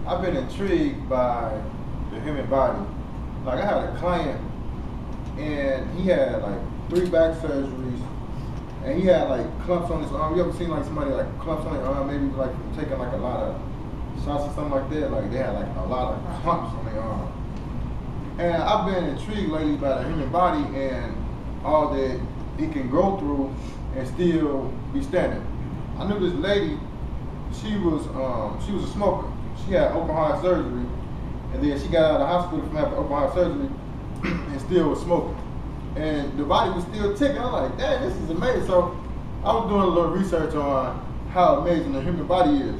I've been intrigued by the human body. Like I had a client, and he had like 3 back surgeries, and he had like clumps on his arm. You ever seen like somebody like clumps on their arm, maybe like taking like a lot of shots or something like that? Like they had like a lot of clumps on their arm. And I've been intrigued lately by the human body and all that it can go through and still be standing. I knew this lady. She was a smoker. She had open heart surgery, and then she got out of the hospital from having open heart surgery, and still was smoking. And the body was still ticking. I'm like, dang, this is amazing. So I was doing a little research on how amazing the human body is.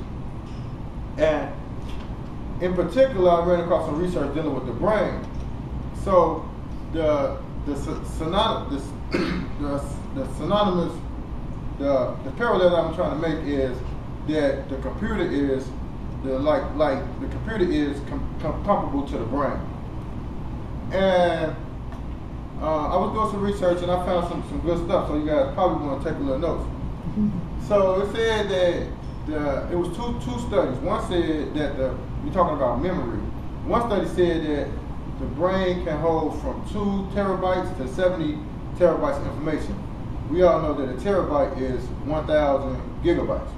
And in particular, I ran across some research dealing with the brain. So the parallel that I'm trying to make is that the computer is the computer is comparable to the brain. And I was doing some research and I found some good stuff. So you guys probably want to take a little notes. So it said that it was two studies. One said that you're talking about memory. One study said that the brain can hold from 2 terabytes to 70 terabytes of information. We all know that a terabyte is 1,000 gigabytes.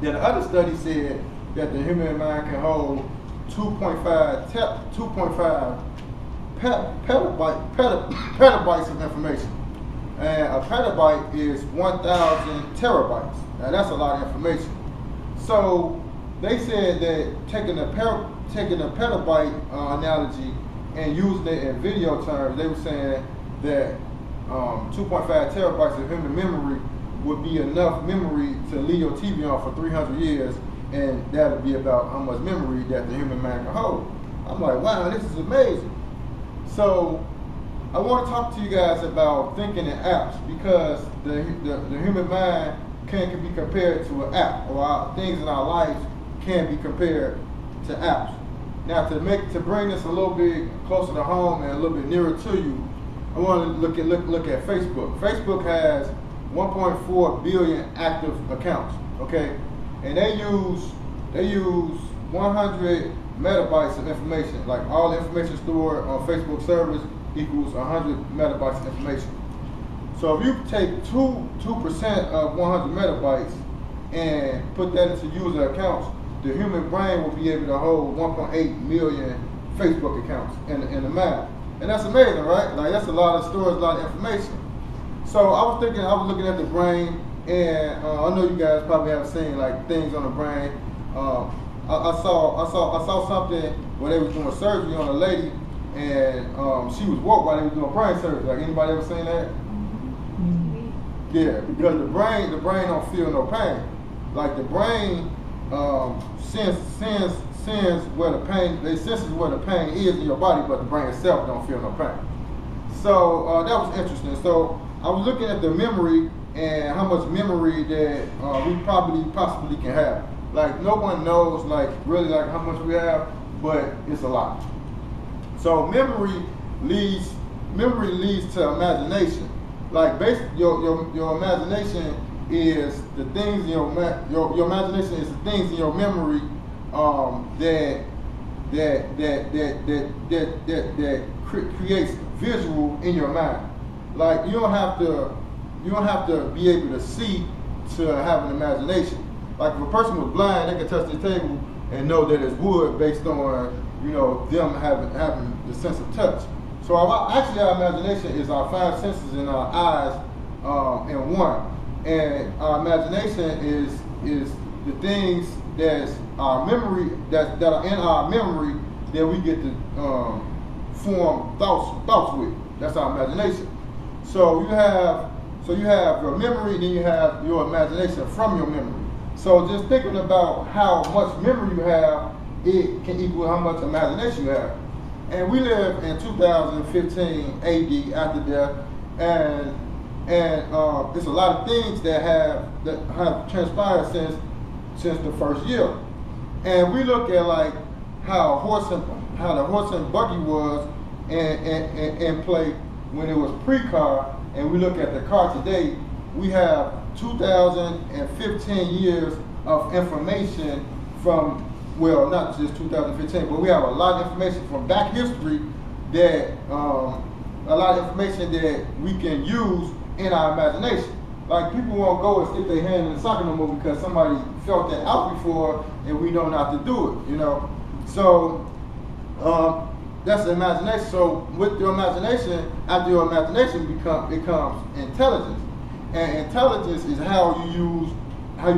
Then the other study said that the human mind can hold 2.5 petabytes of information. And a petabyte is 1,000 terabytes. Now that's a lot of information. So they said that taking a petabyte analogy and using it in video terms, they were saying that 2.5 terabytes of human memory would be enough memory to leave your TV on for 300 years, and that would be about how much memory that the human mind can hold. I'm like, wow, this is amazing. So I want to talk to you guys about thinking in apps, because the human mind can be compared to an app, or things in our life can be compared to apps. Now to bring this a little bit closer to home and a little bit nearer to you, I want to look at Facebook. Facebook has 1.4 billion active accounts, okay? And they use 100 megabytes of information. Like all the information stored on Facebook servers equals 100 megabytes of information. So if you take 2% of 100 megabytes and put that into user accounts, the human brain will be able to hold 1.8 million Facebook accounts in the map. And that's amazing, right? Like that's a lot of storage, a lot of information. So I was looking at the brain, and I know you guys probably have seen like things on the brain. I saw something where they was doing surgery on a lady, and she was woke while they was doing brain surgery. Like anybody ever seen that? Yeah, because the brain don't feel no pain. Like the brain senses where the pain is in your body, but the brain itself don't feel no pain. So that was interesting. So I was looking at the memory and how much memory that we possibly can have. Like no one knows like really like how much we have, but it's a lot. So memory leads to imagination. Like basically your imagination is the things in your imagination is the things in your memory that creates visual in your mind. Like you don't have to be able to see to have an imagination. Like if a person was blind, they can touch the table and know that it's wood based on them having the sense of touch. So actually our imagination is our 5 senses in our eyes in one. And our imagination is the things that's our memory that are in our memory that we get to form thoughts with. That's our imagination. So you have your memory, and then you have your imagination from your memory. So just thinking about how much memory you have, it can equal how much imagination you have. And we live in 2015 AD after death, and there's a lot of things that have transpired since the first year. And we look at like how the horse and buggy was in play when it was pre-car, and we look at the car today. We have 2015 years of information from well, not just 2015, but we have a lot of information from back history that, a lot of information that we can use in our imagination. Like, people won't go and stick their hand in the socket no more because somebody felt that out before and we know not to do it, you know. So, that's the imagination. So with your imagination, after your imagination becomes intelligence. And intelligence is how you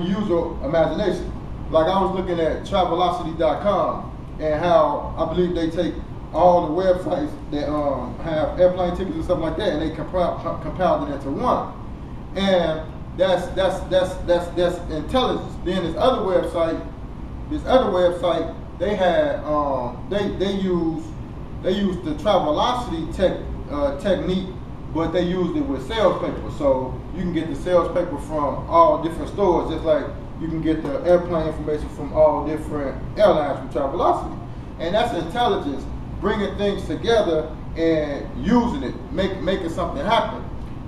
use your imagination. Like, I was looking at Travelocity.com and how I believe they take all the websites that have airplane tickets and stuff like that, and they compound it into one. And that's intelligence. Then this other website, they had they use the Travelocity technique, but they used it with sales paper. So you can get the sales paper from all different stores, just like you can get the airplane information from all different airlines from Travelocity. And that's intelligence, bringing things together and using it, making something happen.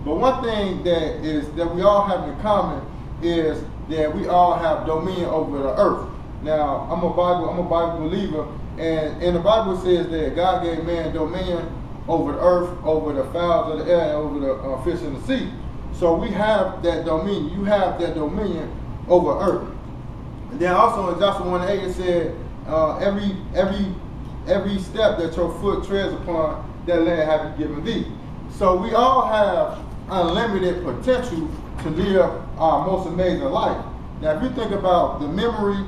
But one thing that we all have in common is that we all have dominion over the earth. Now, I'm a Bible believer, and the Bible says that God gave man dominion over the earth, over the fowls of the air, and over the fish in the sea. So we have that dominion. You have that dominion over earth. And then also in Joshua 1:8 it said, every step that your foot treads upon, that land have he given thee. So we all have unlimited potential to live our most amazing life. Now, if you think about the memory,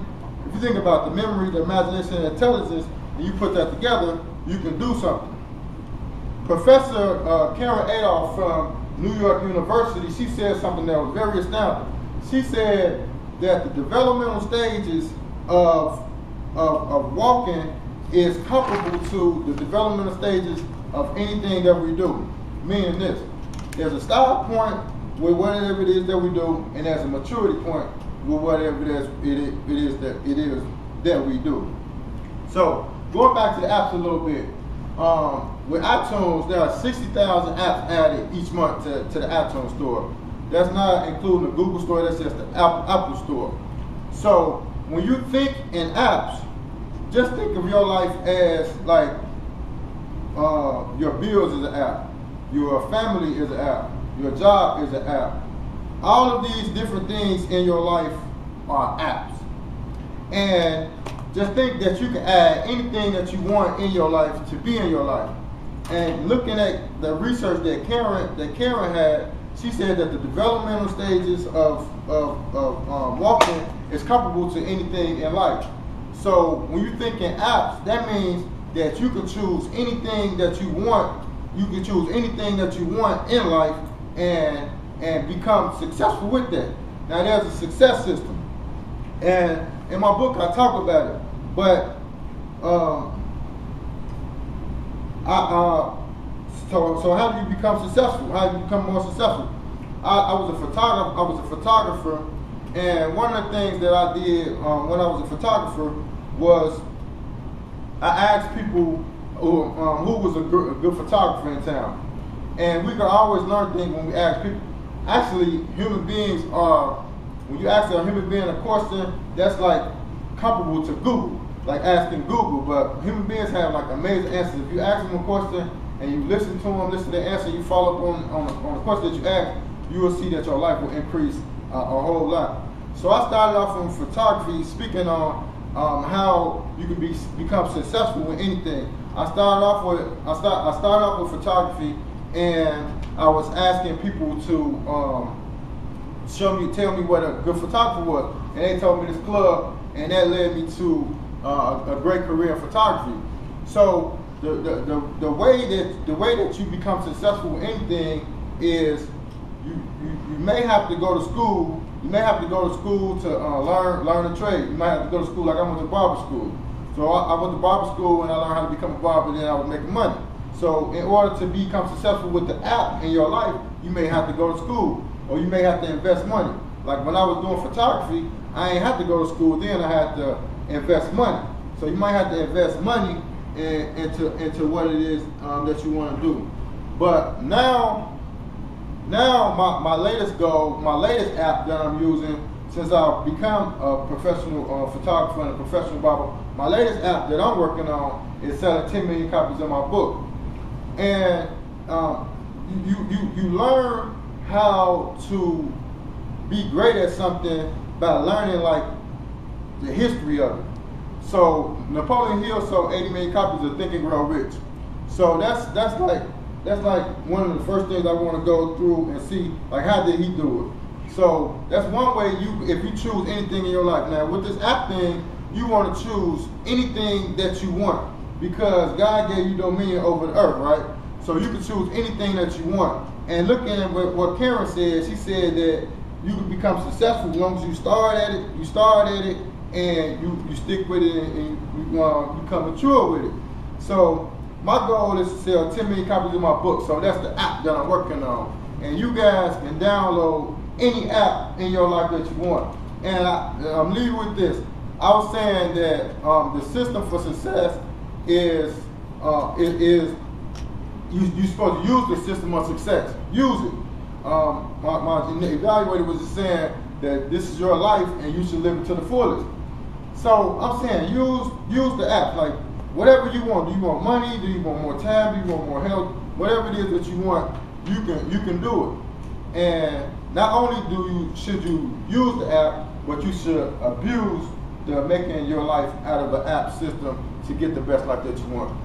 the imagination, and intelligence, and you put that together, you can do something. Professor Karen Adolph from New York University, she said something that was very astounding. She said that the developmental stages of walking is comparable to the developmental stages of anything that we do. Meaning this, there's a start point with whatever it is that we do, and there's a maturity point with whatever it is that we do. So going back to the apps a little bit, with iTunes, there are 60,000 apps added each month to the iTunes store. That's not including the Google store, that's just the Apple store. So when you think in apps, just think of your life as like your bills is an app, your family is an app, your job is an app. All of these different things in your life are apps. And just think that you can add anything that you want in your life to be in your life. And looking at the research that Karen had, she said that the developmental stages of walking is comparable to anything in life. So when you think in apps, that means that you can choose anything that you want. You can choose anything that you want in life and become successful with that. Now, there's a success system, and in my book I talk about it. But so how do you become successful? How do you become more successful? I was a photographer, and one of the things that I did when I was a photographer was I asked people who was a good photographer in town. And we can always learn things when we ask people. Actually, human beings are, when you ask a human being a question, that's like comparable to Google, like asking Google. But human beings have like amazing answers. If you ask them a question and you listen to them, listen to the answer, you follow up on the question that you ask, you will see that your life will increase a whole lot. So I started off in photography, speaking on how you can become successful with anything. I started off with photography, and I was asking people to tell me what a good photographer was, and they told me this club, and that led me to a great career in photography. So the way that you become successful with anything is you may have to go to school. You may have to go to school to learn a trade. You might have to go to school, like I went to barber school. So I went to barber school and I learned how to become a barber, and then I was making money. So in order to become successful with the app in your life, you may have to go to school, or you may have to invest money. Like when I was doing photography, I ain't have to go to school then, I had to invest money. So you might have to invest money into what it is that you want to do. But now my latest goal, my latest app that I'm using since I've become a professional photographer and a professional barber, my latest app that I'm working on is selling 10 million copies of my book. And you learn how to be great at something by learning like the history of it. So Napoleon Hill sold 80 million copies of Think and Grow Rich. So that's like one of the first things I want to go through and see, like, how did he do it? So that's one way if you choose anything in your life. Now with this app thing, you want to choose anything that you want because God gave you dominion over the earth, right? So you can choose anything that you want. And looking at what Karen said, she said that you can become successful as long as you start at it, and you stick with it and you become mature with it. So my goal is to sell 10 million copies of my book. So that's the app that I'm working on. And you guys can download any app in your life that you want. And I'm leaving with this. I was saying that the system for success is you're supposed to use the system of success. Use it. My evaluator was just saying that this is your life and you should live it to the fullest. So I'm saying use the app. Like whatever you want. Do you want money? Do you want more time? Do you want more health? Whatever it is that you want, you can do it. And not only should you use the app, but you should abuse the making your life out of the app system to get the best life that you want.